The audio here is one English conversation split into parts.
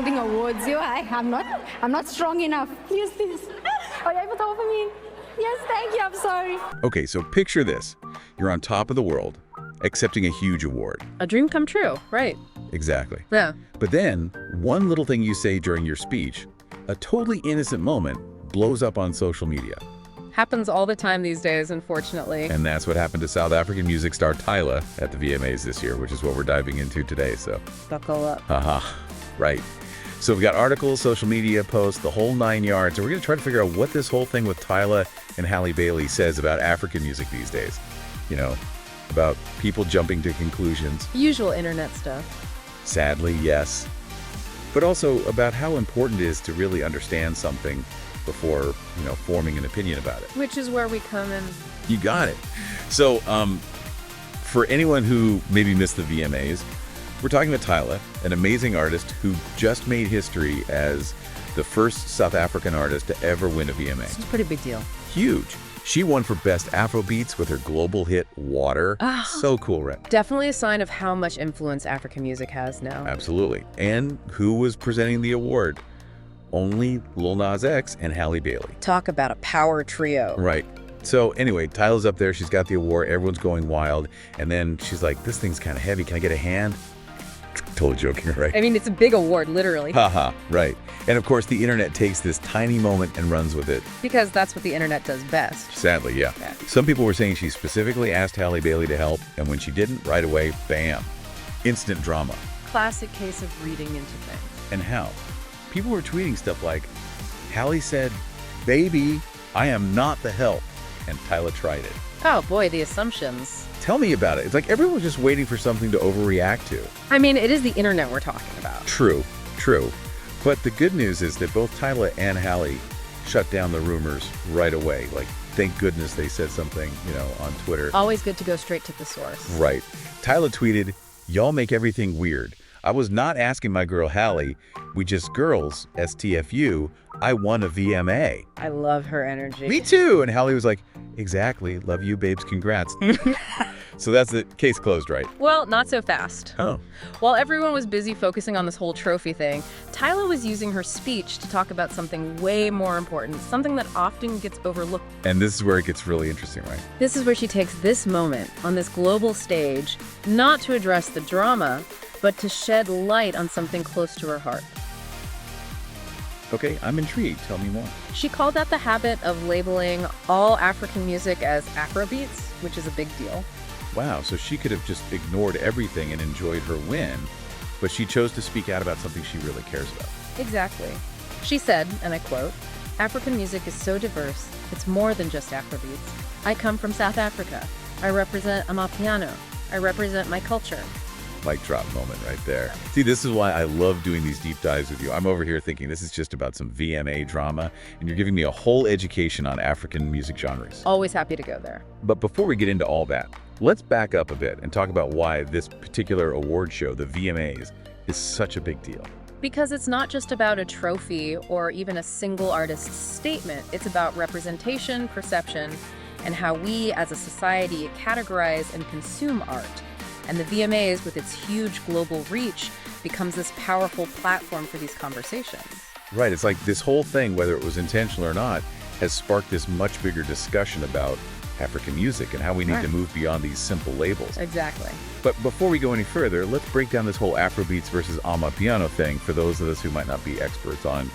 holding awards. I'm not strong enough. Use this. Are you able to offer me? Yes, thank you. I'm sorry. Okay, so picture this. You're on top of the world, accepting a huge award. A dream come true, right? Exactly. Yeah. But then, one little thing you say during your speech, a totally innocent moment, blows up on social media. Happens all the time these days, unfortunately. And that's what happened to South African music star Tyla at the VMAs this year, which is what we're diving into today, so. Buckle up. Haha, right. So we've got articles, social media posts, the whole 9 yards, and we're going to try to figure out what this whole thing with Tyla and Halle Bailey says about African music these days. You know, about people jumping to conclusions. Usual internet stuff. Sadly, yes. But also about how important it is to really understand something before, forming an opinion about it. Which is where we come in. You got it. So, for anyone who maybe missed the VMAs, we're talking to Tyla, an amazing artist who just made history as the first South African artist to ever win a VMA. It's a pretty big deal. Huge. She won for Best Afrobeats with her global hit, Water. So cool, right? Definitely a sign of how much influence African music has now. Absolutely. And who was presenting the award? Only Lil Nas X and Halle Bailey. Talk about a power trio. Right. So anyway, Tyla's up there. She's got the award. Everyone's going wild. And then she's like, this thing's kind of heavy. Can I get a hand? Totally joking, right? I mean, it's a big award, literally. Haha, right. And of course, the internet takes this tiny moment and runs with it. Because that's what the internet does best. Sadly, yeah. Some people were saying she specifically asked Halle Bailey to help, and when she didn't, right away, bam. Instant drama. Classic case of reading into things. And how? People were tweeting stuff like, Halle said, baby, I am not the help. And Tyla tried it. Oh boy, the assumptions. Tell me about it. It's like everyone was just waiting for something to overreact to. I mean, it is the internet we're talking about. True. But the good news is that both Tyla and Halle shut down the rumors right away. Like, thank goodness they said something, on Twitter. Always good to go straight to the source. Right. Tyla tweeted, y'all make everything weird. I was not asking my girl Halle. We just girls, STFU. I won a VMA. I love her energy. Me too. And Halle was like, exactly. Love you, babes. Congrats. So that's the case closed, right? Well, not so fast. Oh. While everyone was busy focusing on this whole trophy thing, Tyla was using her speech to talk about something way more important, something that often gets overlooked. And this is where it gets really interesting, right? This is where she takes this moment on this global stage, not to address the drama, but to shed light on something close to her heart. Okay, I'm intrigued. Tell me more. She called out the habit of labeling all African music as Afrobeats, which is a big deal. Wow, so she could have just ignored everything and enjoyed her win, but she chose to speak out about something she really cares about. Exactly. She said, and I quote, African music is so diverse, it's more than just Afrobeats. I come from South Africa. I represent Amapiano. I represent my culture. Mic drop moment right there. See, this is why I love doing these deep dives with you. I'm over here thinking this is just about some VMA drama, and you're giving me a whole education on African music genres. Always happy to go there. But before we get into all that, let's back up a bit and talk about why this particular award show, the VMAs, is such a big deal. Because it's not just about a trophy or even a single artist's statement. It's about representation, perception, and how we as a society categorize and consume art. And the VMAs, with its huge global reach, becomes this powerful platform for these conversations. Right, it's like this whole thing, whether it was intentional or not, has sparked this much bigger discussion about African music and how we need to move beyond these simple labels. Exactly. But before we go any further, let's break down this whole Afrobeats versus Amapiano thing for those of us who might not be experts on,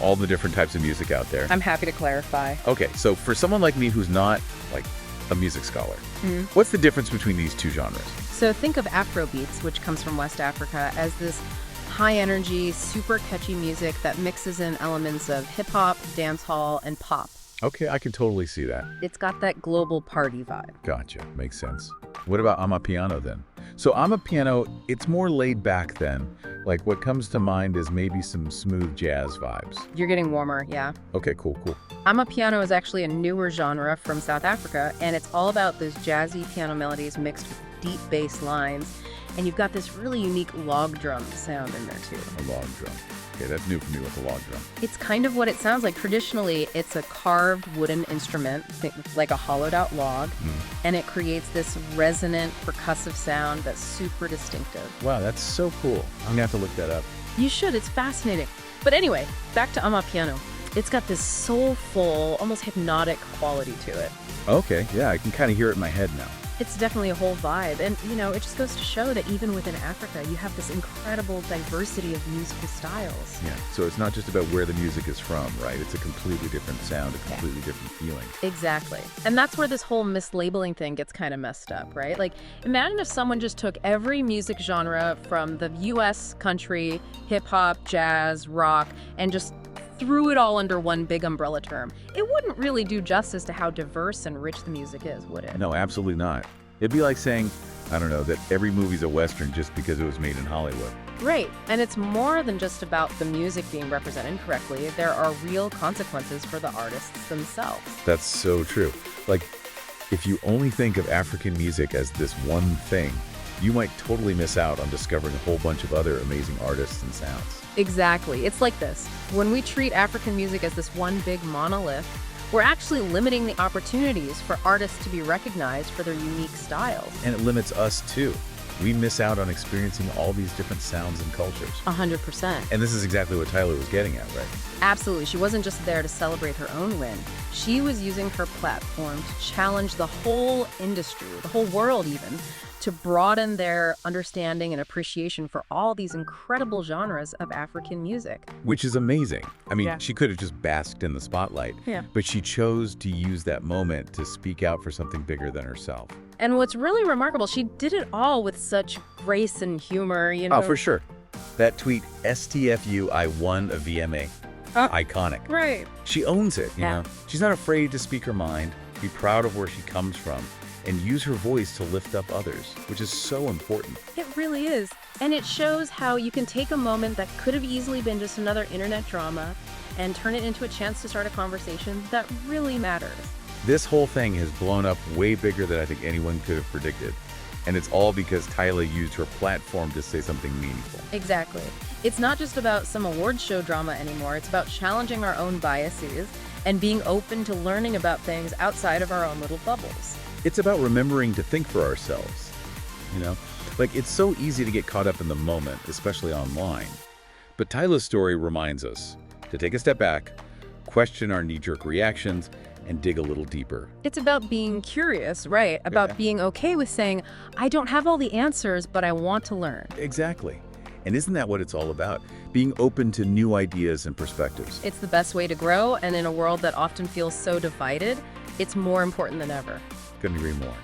all the different types of music out there. I'm happy to clarify. Okay, so for someone like me who's not, a music scholar, what's the difference between these two genres? So think of Afrobeats, which comes from West Africa, as this high-energy, super catchy music that mixes in elements of hip-hop, dancehall, and pop. Okay, I can totally see that. It's got that global party vibe. Gotcha, makes sense. What about Amapiano then? So Amapiano, it's more laid back then. Like what comes to mind is maybe some smooth jazz vibes. You're getting warmer, yeah. Okay, cool. Amapiano is actually a newer genre from South Africa, and it's all about those jazzy piano melodies mixed with deep bass lines, and you've got this really unique log drum sound in there too. A log drum. Okay, that's new for me with the log drum. It's kind of what it sounds like. Traditionally, it's a carved wooden instrument, like a hollowed out log, and it creates this resonant, percussive sound that's super distinctive. Wow, that's so cool. I'm gonna have to look that up. You should, it's fascinating. But anyway, back to Amapiano. It's got this soulful, almost hypnotic quality to it. Okay, yeah, I can kind of hear it in my head now. It's definitely a whole vibe. And, it just goes to show that even within Africa, you have this incredible diversity of musical styles. Yeah, so it's not just about where the music is from, right? It's a completely different sound, a completely different feeling. Exactly. And that's where this whole mislabeling thing gets kind of messed up, right? Like, imagine if someone just took every music genre from the US country, hip-hop, jazz, rock, and just threw it all under one big umbrella term. It wouldn't really do justice to how diverse and rich the music is, would it? No, absolutely not. It'd be like saying, I don't know, that every movie's a Western just because it was made in Hollywood. Right. And it's more than just about the music being represented correctly. There are real consequences for the artists themselves. That's so true. Like, if you only think of African music as this one thing, you might totally miss out on discovering a whole bunch of other amazing artists and sounds. Exactly. It's like this. When we treat African music as this one big monolith, we're actually limiting the opportunities for artists to be recognized for their unique styles. And it limits us too. We miss out on experiencing all these different sounds and cultures. 100%. And this is exactly what Tyla was getting at, right? Absolutely. She wasn't just there to celebrate her own win. She was using her platform to challenge the whole industry, the whole world even, to broaden their understanding and appreciation for all these incredible genres of African music. Which is amazing. I mean, she could have just basked in the spotlight, but she chose to use that moment to speak out for something bigger than herself. And what's really remarkable, she did it all with such grace and humor, Oh, for sure. That tweet, STFU, I won a VMA. Iconic. Right. She owns it, you know? She's not afraid to speak her mind, be proud of where she comes from, and use her voice to lift up others, which is so important. It really is. And it shows how you can take a moment that could have easily been just another internet drama and turn it into a chance to start a conversation that really matters. This whole thing has blown up way bigger than I think anyone could have predicted. And it's all because Tyla used her platform to say something meaningful. Exactly. It's not just about some awards show drama anymore. It's about challenging our own biases and being open to learning about things outside of our own little bubbles. It's about remembering to think for ourselves, you know? Like, it's so easy to get caught up in the moment, especially online. But Tyla's story reminds us to take a step back, question our knee-jerk reactions, and dig a little deeper. It's about being curious, right? About being okay with saying, I don't have all the answers, but I want to learn. Exactly. And isn't that what it's all about? Being open to new ideas and perspectives. It's the best way to grow, and in a world that often feels so divided, it's more important than ever. Couldn't agree more.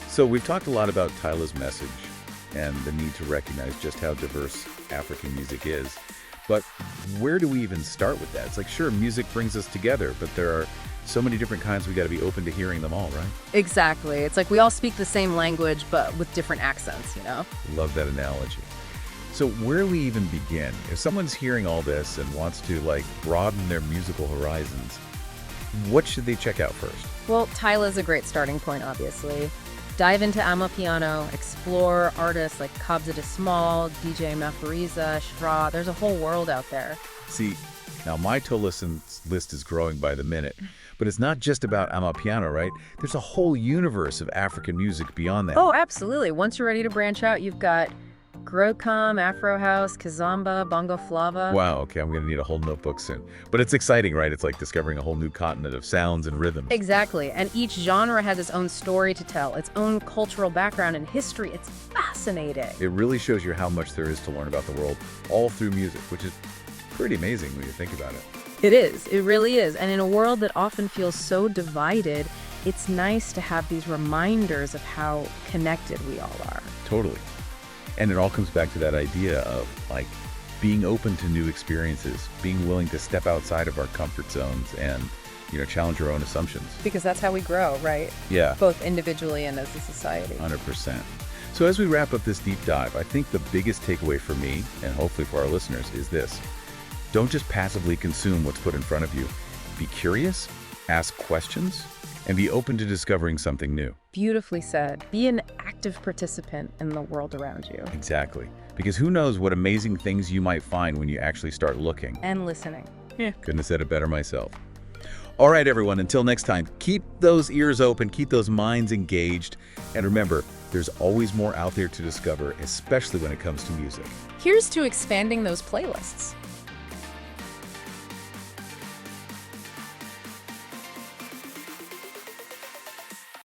So we've talked a lot about Tyla's message and the need to recognize just how diverse African music is. But where do we even start with that? It's like, sure, music brings us together, but there are so many different kinds. We got to be open to hearing them all, right? Exactly. It's like we all speak the same language, but with different accents, you know? Love that analogy. So where do we even begin? If someone's hearing all this and wants to, like, broaden their musical horizons, what should they check out first? Well, Tyla's a great starting point, obviously. Dive into Amapiano, explore artists like Kabza de Small, DJ Mafariza, Shra. There's a whole world out there. See, now my to-listen list is growing by the minute, but it's not just about Amapiano, right? There's a whole universe of African music beyond that. Oh, absolutely. Once you're ready to branch out, you've got Grocom, Afro House, Kazamba, Bongo Flava. Wow, okay, I'm going to need a whole notebook soon. But it's exciting, right? It's like discovering a whole new continent of sounds and rhythms. Exactly, and each genre has its own story to tell, its own cultural background and history. It's fascinating. It really shows you how much there is to learn about the world, all through music, which is pretty amazing when you think about it. It is, it really is. And in a world that often feels so divided, it's nice to have these reminders of how connected we all are. Totally. And it all comes back to that idea of, like, being open to new experiences, being willing to step outside of our comfort zones and, you know, challenge our own assumptions. Because that's how we grow, right? Yeah. Both individually and as a society. 100%. So as we wrap up this deep dive, I think the biggest takeaway for me, and hopefully for our listeners, is this. Don't just passively consume what's put in front of you. Be curious, ask questions, and be open to discovering something new. Beautifully said. Be an active participant in the world around you. Exactly. Because who knows what amazing things you might find when you actually start looking. And listening. Yeah. Couldn't have said it better myself. All right, everyone, until next time, keep those ears open, keep those minds engaged, and remember, There's always more out there to discover, especially when it comes to music. Here's to expanding those playlists.